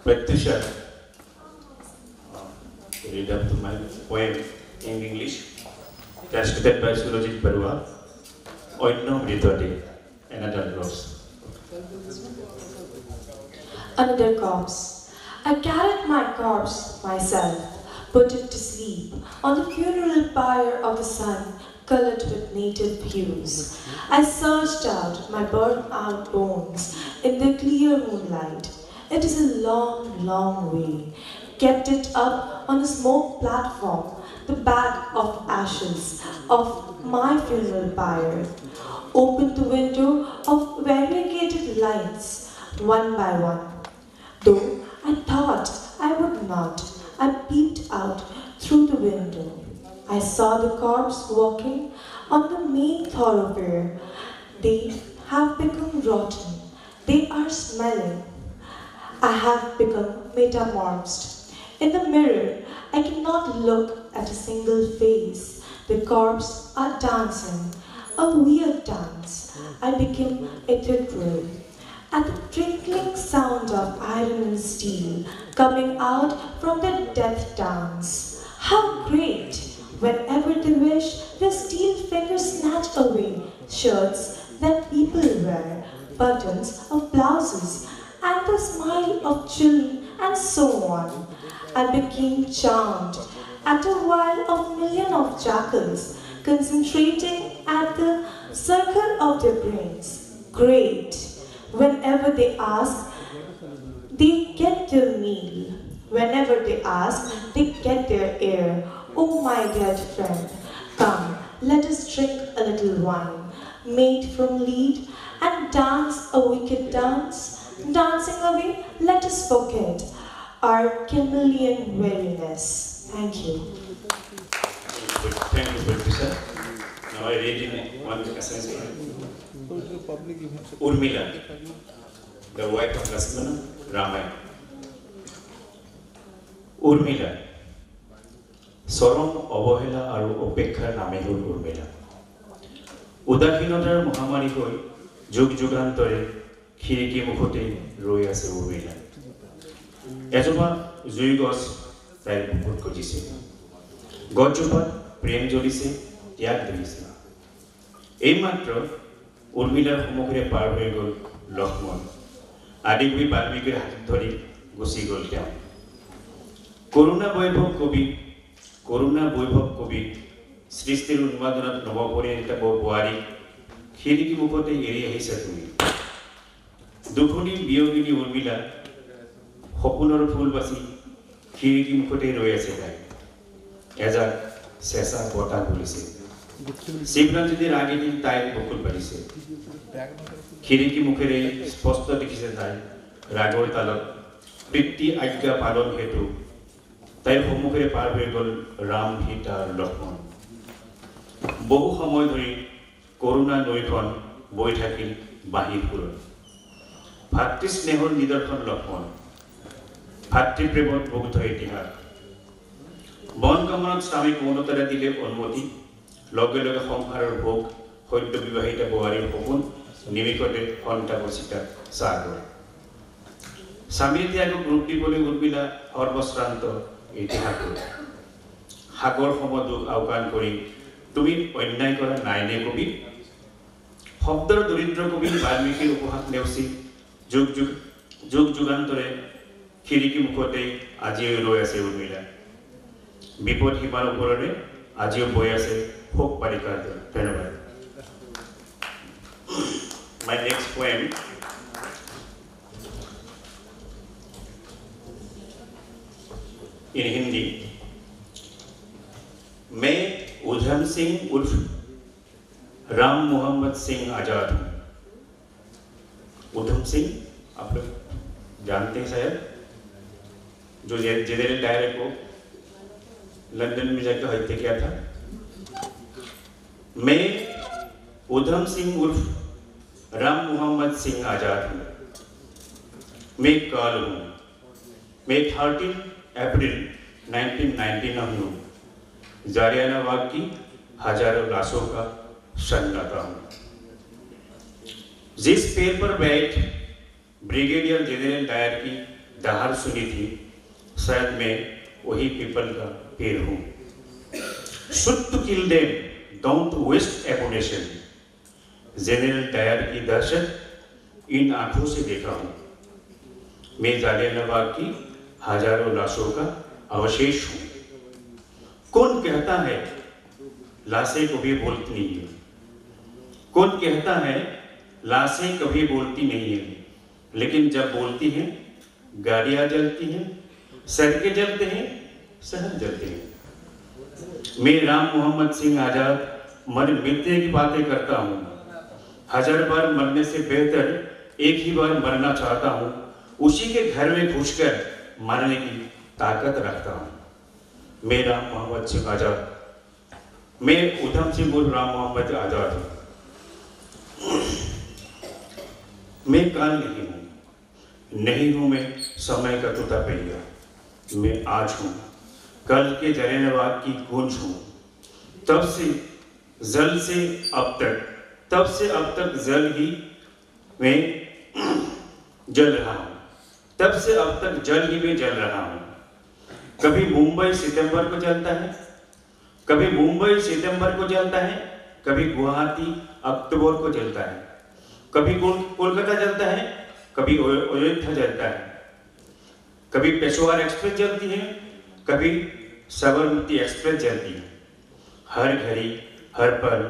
Pratyusha read up to my poem in English, translated by Surajit Barua. Oinno Mridwadi, another corpse. Another corpse. I carried my corpse myself, put it to sleep on the funeral pyre of the sun, colored with native hues. I searched out my burnt-out bones in the clear moonlight. It is a long, long way. Kept it up on a smoke platform, the bag of ashes of my funeral pyre. Opened the window of variegated lights, one by one. Though I thought I would not, I peeped out through the window. I saw the corpse walking on the main thoroughfare. They have become rotten. They are smelling. I have become metamorphosed. In the mirror, I cannot look at a single face. The corpse are dancing, a weird dance. I became ethereal. At the trickling sound of iron and steel coming out from the death dance. How great! Whenever they wish, the steel fingers snatch away shirts that people wear, buttons of blouses, and the smile of children, and so on. I became charmed at a while of million of jackals concentrating at the circle of their brains. Great. Whenever they ask, they get their meal. Whenever they ask, they get their air. Oh my dear friend, come, let us drink a little wine, made from lead, and dance a wicked dance. Dancing away, let us forget our chameleon weariness. Thank you. Thank you, Professor. Now I read in one essence. Urmila, the wife of Lakshmana, Ramayana. Urmila, চৰম অৱহেলা আৰু অপেক্ষাৰ নামে হ'ল উৰ্মিলা। উদাসীনতাৰ মহামাৰী হৈ যুগ যুগান্তৰে খিৰিকী মুখতে ৰৈ আছে উৰ্মিলা। এজোপা জুই গছ তাইৰ বুকুত গজিছে, গছজোপাত প্ৰেম জ্বলিছে, ত্যাগ জ্বলিছে। এইমাত্ৰ উৰ্মিলাৰ সন্মুখেৰে পাৰ হৈ গ'ল লক্ষ্মণ। আদিকবি বাল্মীকিৰ হাতত ধৰি গুচি গ'ল তেওঁ। করুণা বৈভৱ কবি সৃষ্টিৰ উন্মাদনাত নৱপৰিণীতা বোৱাৰী খিৰিকী মুখতে এৰি আহিছা তুমি। দুখনী বিয়োগিনী উৰ্মিলা সপোনৰ ফুল বাচি খিৰিকী মুখতে ৰৈ আছে তাই। এজাক চেঁচা বতাহ বলিছে, শিৱৰাত্ৰিৰ আগেদি তাইৰ বকুল পাৰিছে। খিৰিকী মুখেৰে স্পষ্ট দেখিছে তাই ৰাগৰ তালত পিতৃ আজ্ঞা পালন হেতু তাইৰ সন্মুখেৰে পাৰ হৈ গ'ল ৰাম, সীতা আৰু লক্ষ্মণ। বহু সময় ধৰি কৰোণা নৈখন বৈ থাকিল বাঁহীৰ সুৰত। ভাতৃ স্নেহৰ নিদৰ্শন লক্ষ্মণ, ভাতৃপ্ৰেমত মুগ্ধ ইতিহাস। বন কামনাত স্বামী পূৰ্ণতাৰে দিলে অনুমতি, লগে লগে সংসাৰৰ ভোগ, সদ্য বিবাহিতা বোৱাৰীৰ সপোন, নিমিষতে সন্তাপচিতা সাগৰ। স্বামীৰ ত্যাগক ৰূপ দিবলৈ উৰ্মিলা সৰ্বশ্ৰান্ত ইতিহাস। সাগৰ সম দুখ আওকাণ কৰি তুমি অন্যায় কৰা নাইনে কবি। শব্দৰ দৰিদ্ৰ কবি বাল্মীকিৰ উপহাস নেওচি যুগ যুগান্তৰে খিৰিকী মুখতে আজিও ৰৈ আছে উৰ্মিলা। বিপদ সীমাৰ ওপৰেৰে আজিও বৈ আছে শোক বাৰিষাৰ দৰে। ধন্যবাদ। My next poem in Hindi. मैं उधम सिंह उर्फ राम मोहम्मद सिंह आजाद हूँ। उधम सिंह आप लोग जानते हैं शायद, जो जनरल डायर को लंदन में जाकर हत्या किया था। मैं उधम सिंह उर्फ राम मोहम्मद सिंह आजाद हूँ। मैं काल हूँ। मैं 13 अप्रैल 1999 हूँ। जालियाना बाग की हजारों लाशों का सन्नाटा हूँ। जिस पेड़ पर बैठ ब्रिगेडियर जनरल डायर की दहाड़ सुनी थी, शायद मैं वही पीपल का पेड़ हूँ। Shoot to kill them, don't waste ammunition। General Dyer की दहशत इन आंखों से देखा हूँ। मैं जालियाना बाग की हजारों लाशों का अवशेष हूँ। कौन कहता है लाशें कभी बोलती नहीं है? कौन कहता है लाशें कभी बोलती नहीं है? लेकिन जब बोलती हैं, गाड़ियां जलती हैं, सड़कें जलते हैं, शहर जलते हैं। मैं राम मोहम्मद सिंह आजाद मर मिलने की बातें करता हूँ। 1000 बार मरने से बेहतर एक ही बार मरना चाहता हूँ। उसी के घर में घुसकर मरने की ताकत रखता हूँ। मैं राम मोहम्मद सिंह आजाद, मैं उधम सिंह उर्फ राम मोहम्मद आजाद हूँ। मैं काल नहीं हूँ मैं समय का तोता पहिया। मैं आज हूँ, कल के जालियाना बाग की गूंज हूँ। तब से अब तक जल ही में जल रहा हूँ। तब से अब तक जल ही में जल रहा हूँ। कभी मुंबई सितंबर को जलता है, कभी गुवाहाटी अक्टूबर को जलता है, कभी कोलकाता जलता है, कभी अयोध्या जलता है, कभी पेशवार एक्सप्रेस जलती है, कभी साबरमती एक्सप्रेस जलती है। हर घड़ी हर पल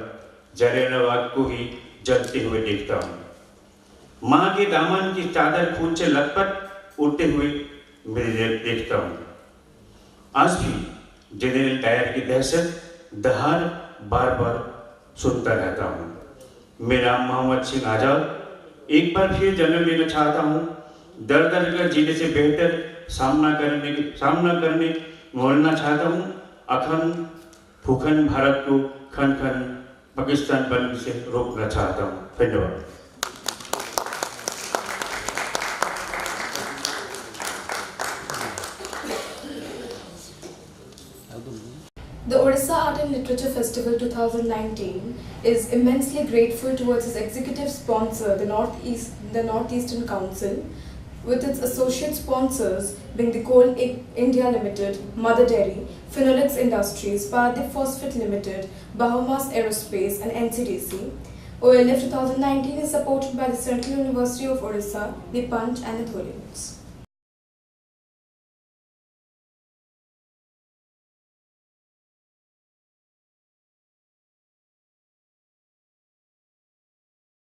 जालियानवाला को ही जलते हुए देखता हूँ। माँ के दामन की चादर खून से लथपथ उड़ते हुए मैं देखता हूँ। आज भी जनरल डायर की दहशत दहाड़ बार बार सुनता रहता हूँ। मैं राम मोहम्मद सिंह आजाद एक बार फिर जन्म लेना चाहता हूँ। दर दर कर जीने से बेहतर सामना करने मोड़ना चाहता हूँ। अखंड भूखंड भारत को खन खन पाकिस्तान बनने से रोकना चाहता हूँ। धन्यवाद। The Odisha Art and Literature Festival 2019 is immensely grateful towards its executive sponsor, the Northeastern Council, with its associate sponsors being the Coal India Limited, Mother Dairy, Phenolics Industries, Paradip Phosphate Limited, Bahamas Aerospace and NCDC. OLF 2019 is supported by the Central University of Odisha, the Punch and the Tholians.